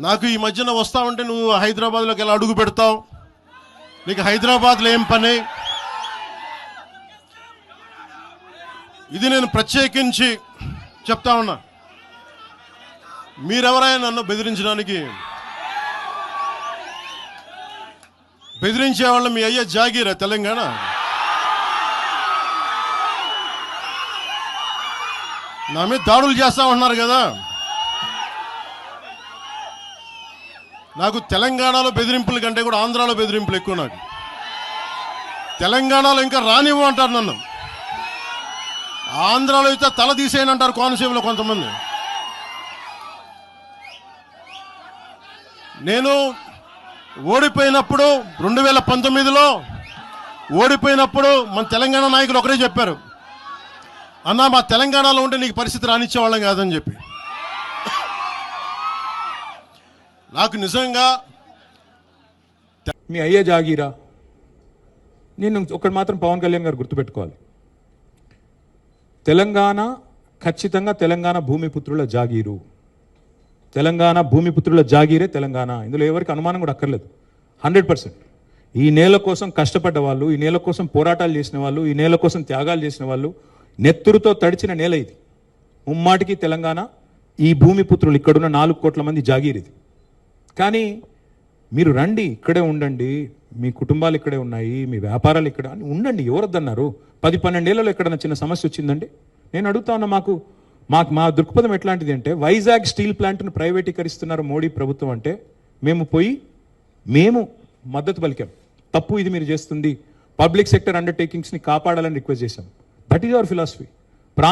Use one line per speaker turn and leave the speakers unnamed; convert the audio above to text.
నాకు ఈ మధ్యన వస్తా ఉంటే నువ్వు హైదరాబాద్లోకి ఎలా అడుగు పెడతావు, నీకు హైదరాబాద్లో ఏం పని, ఇది నేను ప్రత్యేకించి చెప్తా ఉన్నా. మీరెవరైనా నన్ను బెదిరించడానికి, బెదిరించే వాళ్ళు మీ అయ్యే జాగీరా తెలంగాణ? నా మీద దాడులు చేస్తా ఉన్నారు కదా. నాకు తెలంగాణలో బెదిరింపుల కంటే కూడా ఆంధ్రాలో బెదిరింపులు ఎక్కువ. నాకు తెలంగాణలో ఇంకా రానివ్వు అంటారు నన్ను, ఆంధ్రాలో అయితే తల తీసేయని అంటారు కోనసీమలో కొంతమంది. నేను ఓడిపోయినప్పుడు 2019లో ఓడిపోయినప్పుడు మన తెలంగాణ నాయకులు ఒకరే చెప్పారు, అన్నా మా తెలంగాణలో ఉంటే నీకు పరిస్థితి రానిచ్చేవాళ్ళం కాదని చెప్పి. నాకు నిజంగా
మీ అయ్యే జాగీరా. నేను ఒకటి మాత్రం పవన్ కళ్యాణ్ గారు గుర్తుపెట్టుకోవాలి, తెలంగాణ ఖచ్చితంగా తెలంగాణ భూమిపుత్రుల జాగీరు, తెలంగాణ భూమిపుత్రుల జాగీరే తెలంగాణ. ఇందులో ఎవరికి అనుమానం కూడా అక్కర్లేదు. 100% ఈ నేల కోసం కష్టపడ్డ వాళ్ళు, ఈ నేల కోసం పోరాటాలు చేసిన వాళ్ళు, ఈ నేల కోసం త్యాగాలు చేసిన వాళ్ళు, నెత్తురుతో తడిచిన నేల ఇది. ముమ్మాటికి తెలంగాణ ఈ భూమిపుత్రులు ఇక్కడున్న 4 కోట్ల మంది జాగీర్ ఇది. కానీ మీరు రండి, ఇక్కడే ఉండండి, మీ కుటుంబాలు ఇక్కడే ఉన్నాయి, మీ వ్యాపారాలు ఇక్కడ ఉండండి, ఎవరొద్దన్నారు? 10-12 ఏళ్లలో ఎక్కడన్నా చిన్న సమస్య వచ్చిందండి? నేను అడుగుతా ఉన్నా, మా దృక్పథం ఎట్లాంటిది అంటే, వైజాగ్ స్టీల్ ప్లాంట్ను ప్రైవేటీకరిస్తున్నారు మోడీ ప్రభుత్వం అంటే మేము మద్దతు పలికాం. తప్పు ఇది మీరు చేస్తుంది, పబ్లిక్ సెక్టర్ అండర్టేకింగ్స్ని కాపాడాలని రిక్వెస్ట్ చేశాం. That is our philosophy.